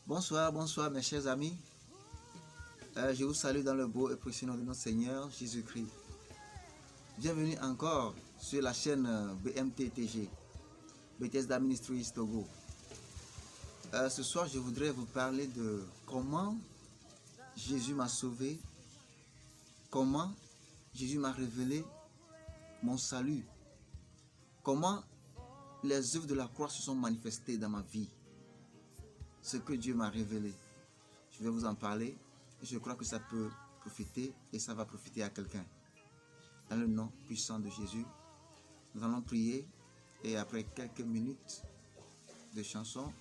Bonsoir, bonsoir mes chers amis. Je vous salue dans le beau et précieux nom de notre Seigneur Jésus-Christ. Bienvenue encore sur la chaîne BMTTG, Bethesda Ministries Togo. Ce soir, je voudrais vous parler de comment Jésus m'a sauvé, comment Jésus m'a révélé mon salut, comment les œuvres de la croix se sont manifestées dans ma vie, ce que Dieu m'a révélé. Je vais vous en parler et je crois que ça peut profiter et ça va profiter à quelqu'un. Dans le nom puissant de Jésus, nous allons prier et après quelques minutes de chanson,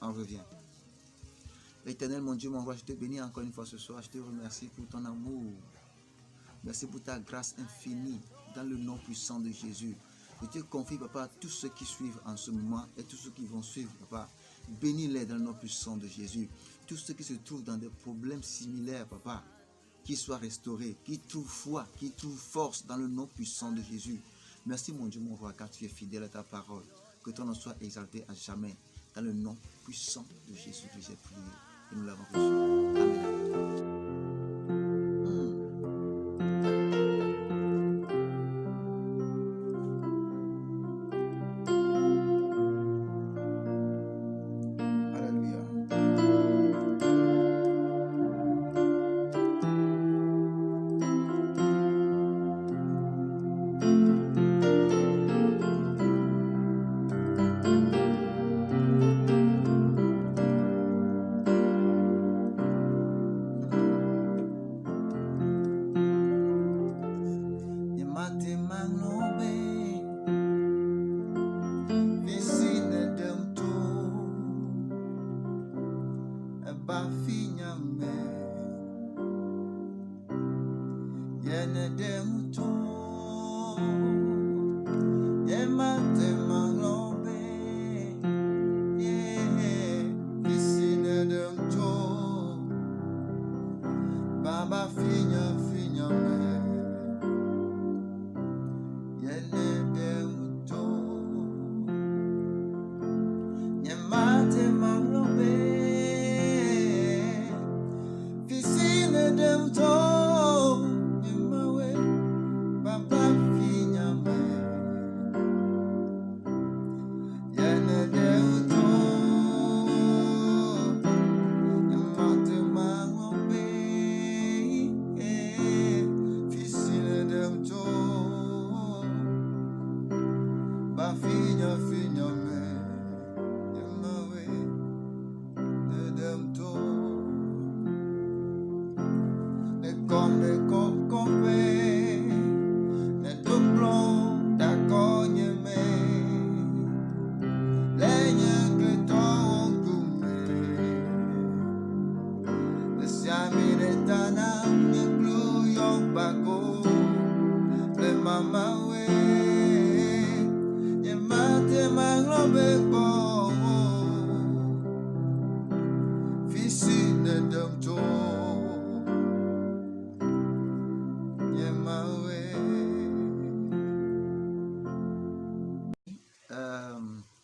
on revient. Éternel, mon Dieu, mon roi, je te bénis encore une fois ce soir. Je te remercie pour ton amour. Merci pour ta grâce infinie dans le nom puissant de Jésus. Je te confie, Papa, tous ceux qui suivent en ce moment et tous ceux qui vont suivre, Papa. Bénis-les dans le nom puissant de Jésus. Tous ceux qui se trouvent dans des problèmes similaires, Papa, qu'ils soient restaurés, qu'ils trouvent foi, qu'ils trouvent force dans le nom puissant de Jésus. Merci, mon Dieu, mon roi, car tu es fidèle à ta parole. Que ton nom soit exalté à jamais. Dans le nom puissant de Jésus que j'ai prié. Et nous l'avons reçu. Amen.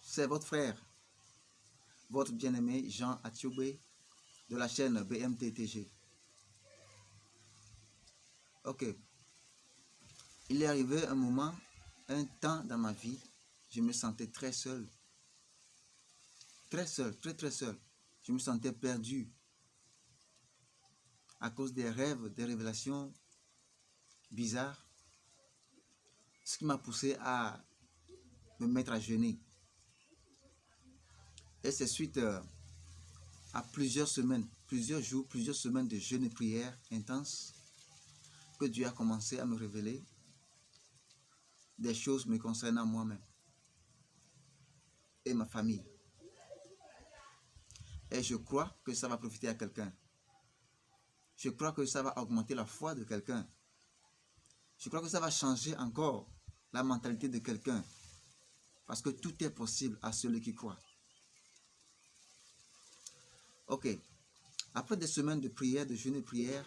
C'est votre frère, votre bien-aimé Jean Atioubé de la chaîne BMTTG. Ok. Il est arrivé un moment, un temps dans ma vie, je me sentais très seul. Très seul, très seul. Je me sentais perdu à cause des rêves, des révélations bizarres. Ce qui m'a poussé à me mettre à jeûner. Et c'est suite à plusieurs semaines, plusieurs jours, plusieurs semaines de jeûne et prière intenses que Dieu a commencé à me révéler des choses me concernant moi-même et ma famille. Et je crois que ça va profiter à quelqu'un. Je crois que ça va augmenter la foi de quelqu'un. Je crois que ça va changer encore la mentalité de quelqu'un. Parce que tout est possible à celui qui croit. Ok. Après des semaines de prière, de jeûne et prière,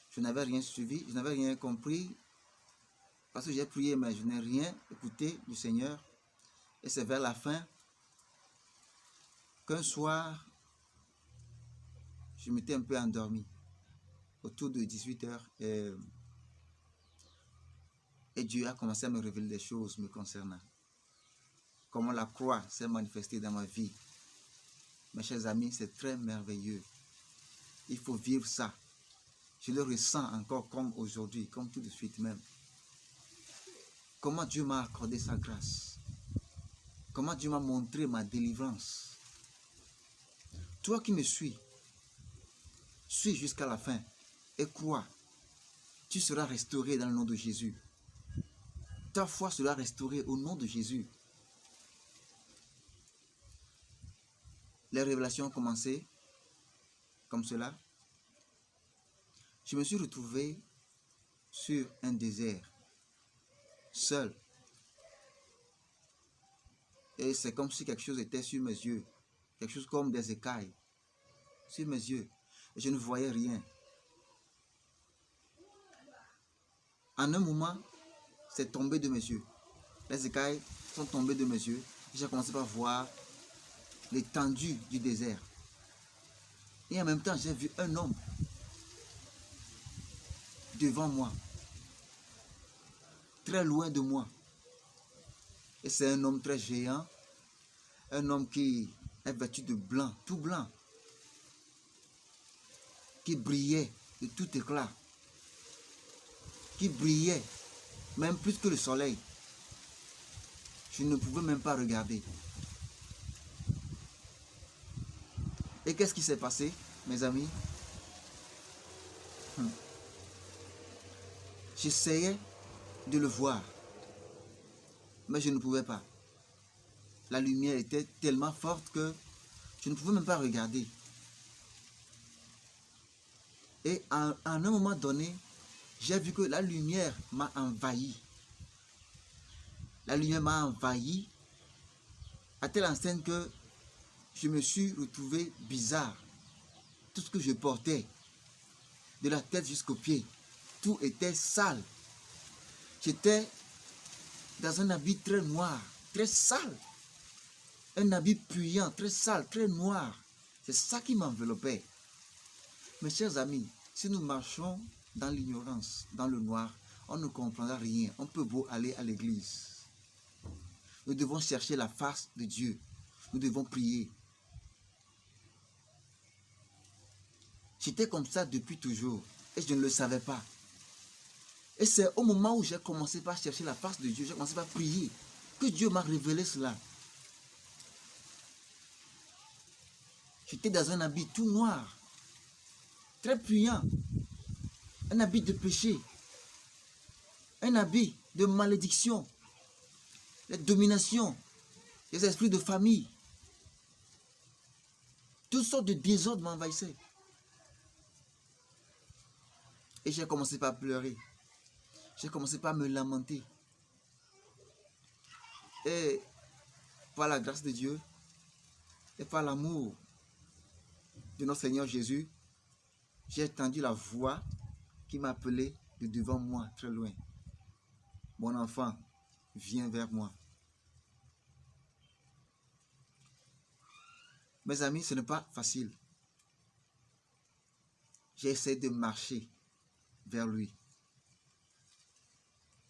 je n'avais rien suivi, je n'avais rien compris. Parce que j'ai prié, mais je n'ai rien écouté du Seigneur. Et c'est vers la fin qu'un soir, je m'étais un peu endormi autour de 18 heures et Dieu a commencé à me révéler des choses me concernant. Comment la croix s'est manifestée dans ma vie. Mes chers amis, c'est très merveilleux. Il faut vivre ça. Je le ressens encore comme aujourd'hui, comme tout de suite même. Comment Dieu m'a accordé sa grâce. Comment Dieu m'a montré ma délivrance. Toi qui me suis jusqu'à la fin et crois, tu seras restauré dans le nom de Jésus. Ta foi sera restaurée au nom de Jésus. Les révélations ont commencé comme cela. Je me suis retrouvé sur un désert, seul. Et c'est comme si quelque chose était sur mes yeux. Quelque chose comme des écailles sur mes yeux. Et je ne voyais rien. En un moment, c'est tombé de mes yeux. Les écailles sont tombées de mes yeux. J'ai commencé par voir l'étendue du désert. Et en même temps, j'ai vu un homme devant moi, très loin de moi. Et c'est un homme très géant, un homme qui est vêtu de blanc, tout blanc, qui brillait de tout éclat, qui brillait même plus que le soleil. Je ne pouvais même pas regarder. Et qu'est-ce qui s'est passé, mes amis? J'essayais de le voir, mais je ne pouvais pas. La lumière était tellement forte que je ne pouvais même pas regarder. Et à un moment donné, j'ai vu que la lumière m'a envahi. La lumière m'a envahi à telle enseigne que je me suis retrouvé bizarre. Tout ce que je portais, de la tête jusqu'aux pieds, tout était sale. J'étais dans un habit très noir, très sale. Un habit puant, très sale, très noir. C'est ça qui m'enveloppait. Mes chers amis, si nous marchons dans l'ignorance, dans le noir, on ne comprendra rien. On peut beau aller à l'église. Nous devons chercher la face de Dieu. Nous devons prier. J'étais comme ça depuis toujours et je ne le savais pas. Et c'est au moment où j'ai commencé par chercher la face de Dieu, j'ai commencé par prier, que Dieu m'a révélé cela. J'étais dans un habit tout noir, très puant, un habit de péché, un habit de malédiction, de domination, des esprits de famille. Toutes sortes de désordres m'envahissaient. Et j'ai commencé par pleurer. J'ai commencé par me lamenter. Et par la grâce de Dieu et par l'amour de notre Seigneur Jésus, j'ai entendu la voix qui m'appelait de devant moi, très loin. Mon enfant, viens vers moi. Mes amis, ce n'est pas facile. J'ai essayé de marcher vers lui.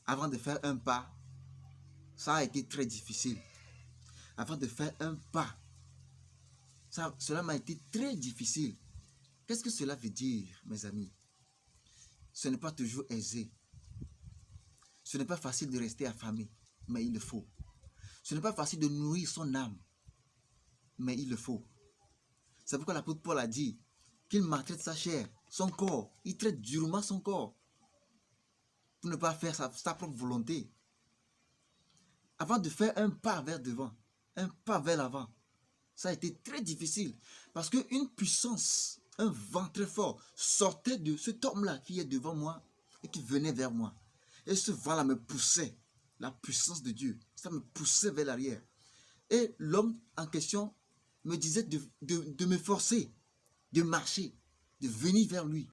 Avant de faire un pas, ça a été très difficile. Avant de faire un pas, cela m'a été très difficile. Qu'est-ce que cela veut dire, mes amis? Ce n'est pas toujours aisé. Ce n'est pas facile de rester affamé, mais il le faut. Ce n'est pas facile de nourrir son âme, mais il le faut. C'est pourquoi l'apôtre Paul a dit qu'il maltraite sa chair, son corps. Il traite durement son corps pour ne pas faire sa propre volonté. Avant de faire un pas vers devant, un pas vers l'avant, ça a été très difficile parce qu'une puissance, un vent très fort sortait de cet homme-là qui est devant moi et qui venait vers moi. Et ce vent-là me poussait, la puissance de Dieu, ça me poussait vers l'arrière. Et l'homme en question me disait de me forcer, de marcher, de venir vers lui.